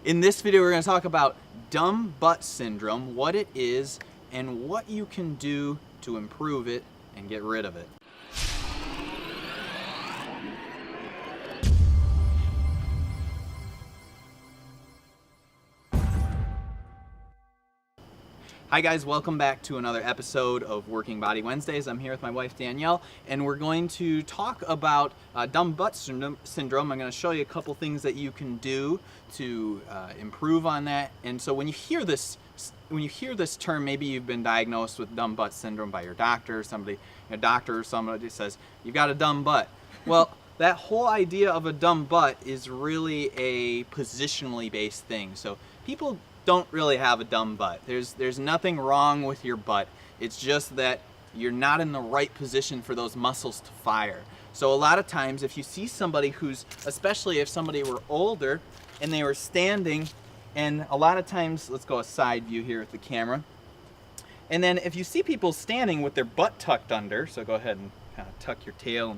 In this video, we're going to talk about dumb butt syndrome, what it is, and what you can do to improve it and get rid of it. Hi guys, welcome back to another episode of Working Body Wednesdays. I'm here with my wife Danielle, and we're going to talk about dumb butt syndrome. I'm going to show you a couple things that you can do to improve on that. And so when you hear this term, maybe you've been diagnosed with dumb butt syndrome by your doctor, or somebody says you've got a dumb butt. Well, that whole idea of a dumb butt is really a positionally based thing. So people don't really have a dumb butt. There's nothing wrong with your butt. It's just that you're not in the right position for those muscles to fire. So a lot of times if you see somebody especially if somebody were older and they were standing, and a lot of times, let's go a side view here with the camera. And then if you see people standing with their butt tucked under, so go ahead and kind of tuck your tail.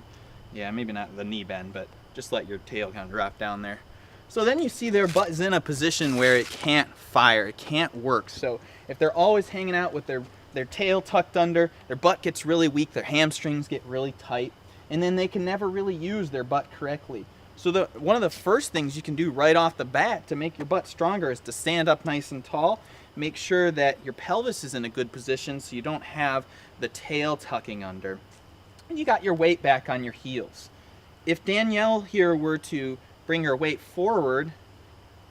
Yeah, maybe not the knee bend, but just let your tail kind of drop down there. So then you see their butt is in a position where it can't fire, it can't work. So if they're always hanging out with their tail tucked under, their butt gets really weak, their hamstrings get really tight, and then they can never really use their butt correctly. So one of the first things you can do right off the bat to make your butt stronger is to stand up nice and tall. Make sure that your pelvis is in a good position so you don't have the tail tucking under. And you got your weight back on your heels. If Danielle here were to bring her weight forward,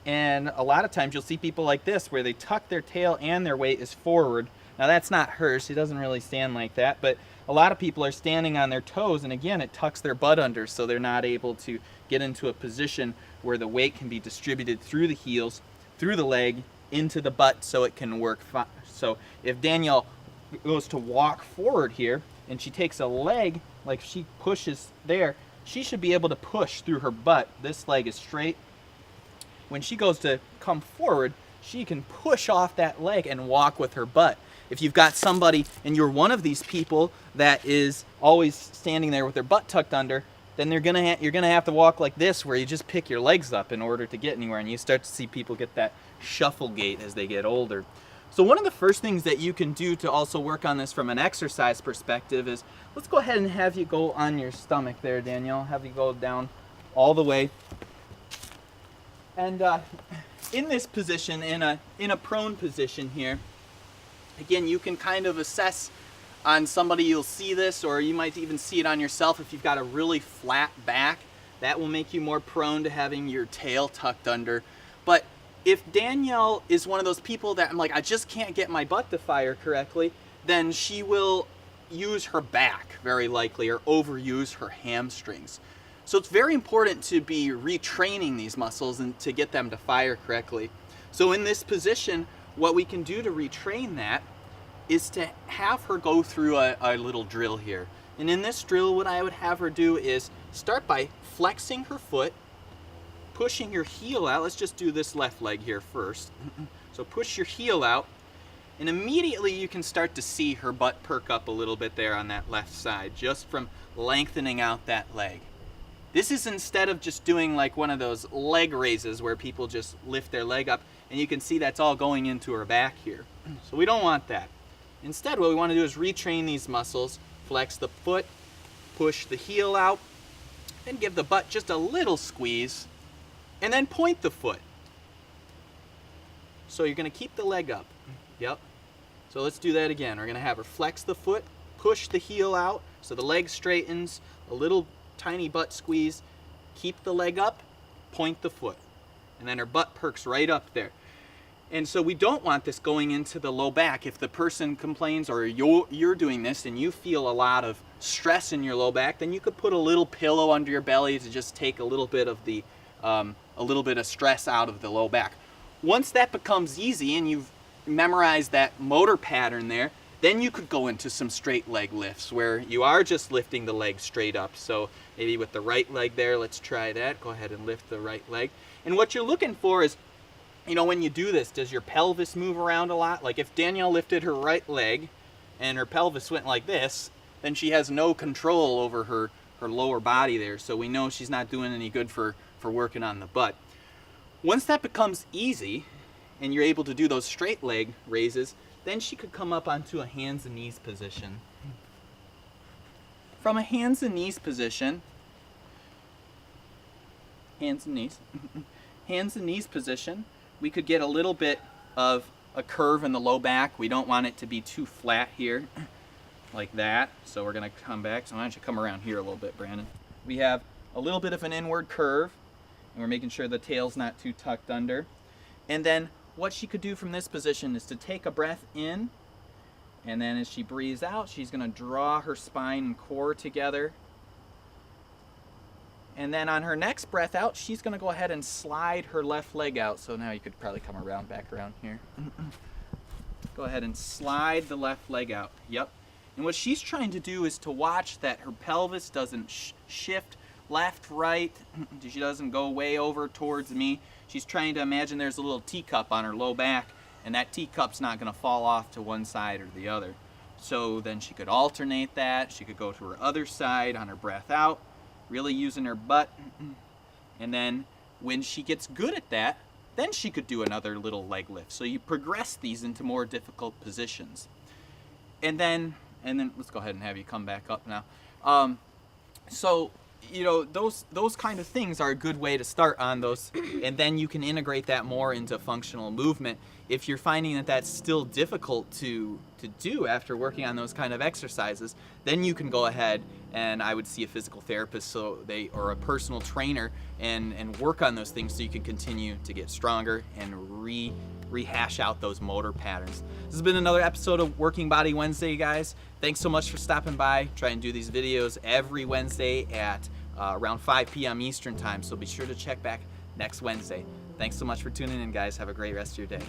and a lot of times you'll see people like this where they tuck their tail and their weight is forward. Now that's not her, she doesn't really stand like that, but a lot of people are standing on their toes, and again it tucks their butt under, so they're not able to get into a position where the weight can be distributed through the heels, through the leg, into the butt so it can work fine. So if Danielle goes to walk forward here and she takes a leg, like she pushes there, she should be able to push through her butt. This leg is straight. When she goes to come forward, she can push off that leg and walk with her butt. If you've got somebody and you're one of these people that is always standing there with their butt tucked under, then you're gonna have to walk like this, where you just pick your legs up in order to get anywhere, and you start to see people get that shuffle gait as they get older. So one of the first things that you can do to also work on this from an exercise perspective is, let's go ahead and have you go on your stomach there, Danielle. Have you go down all the way. And in this position, in a prone position here, again, you can kind of assess on somebody, you'll see this, or you might even see it on yourself if you've got a really flat back. That will make you more prone to having your tail tucked under. But if Danielle is one of those people that I'm like, I just can't get my butt to fire correctly, then she will use her back very likely, or overuse her hamstrings. So it's very important to be retraining these muscles and to get them to fire correctly. So in this position, what we can do to retrain that is to have her go through a little drill here. And in this drill, what I would have her do is start by flexing her foot, pushing your heel out. Let's just do this left leg here first. So push your heel out, and immediately you can start to see her butt perk up a little bit there on that left side, just from lengthening out that leg. This is instead of just doing like one of those leg raises where people just lift their leg up, and you can see that's all going into her back here. So we don't want that. Instead, what we want to do is retrain these muscles, flex the foot, push the heel out, and give the butt just a little squeeze, and then point the foot. So you're going to keep the leg up. Yep. So let's do that again. We're going to have her flex the foot, push the heel out so the leg straightens, a little tiny butt squeeze, keep the leg up, point the foot, and then her butt perks right up there. And so we don't want this going into the low back. If the person complains, or you're doing this and you feel a lot of stress in your low back, then you could put a little pillow under your belly to just take a little bit of stress out of the low back. Once that becomes easy and you've memorized that motor pattern there, then you could go into some straight leg lifts where you are just lifting the leg straight up. So maybe with the right leg there, let's try that. Go ahead and lift the right leg. And what you're looking for is, you know, when you do this, does your pelvis move around a lot? Like if Danielle lifted her right leg and her pelvis went like this, then she has no control over her lower body there. So we know she's not doing any good for working on the butt. Once that becomes easy and you're able to do those straight leg raises, then she could come up onto a hands and knees position. From a hands and knees position, hands and knees position, we could get a little bit of a curve in the low back. We don't want it to be too flat here, like that. So we're gonna come back. So why don't you come around here a little bit, Brandon? We have a little bit of an inward curve, and we're making sure the tail's not too tucked under. And then what she could do from this position is to take a breath in, and then as she breathes out, she's gonna draw her spine and core together. And then on her next breath out, she's gonna go ahead and slide her left leg out. So now you could probably come around, back around here. Go ahead and slide the left leg out. Yep. And what she's trying to do is to watch that her pelvis doesn't shift left, right. She doesn't go way over towards me. She's trying to imagine there's a little teacup on her low back, and that teacup's not gonna fall off to one side or the other. So then she could alternate that. She could go to her other side on her breath out, really using her butt. And then when she gets good at that, then she could do another little leg lift. So you progress these into more difficult positions. And then let's go ahead and have you come back up now. So, you know, those kind of things are a good way to start on those, and then you can integrate that more into functional movement. If you're finding that that's still difficult to do after working on those kind of exercises, then you can go ahead and I would see a physical therapist or a personal trainer and work on those things so you can continue to get stronger and rehash out those motor patterns. This has been another episode of Working Body Wednesday, guys. Thanks so much for stopping by. Try and do these videos every Wednesday at around 5 p.m. Eastern time, so be sure to check back next Wednesday. Thanks so much for tuning in, guys. Have a great rest of your day.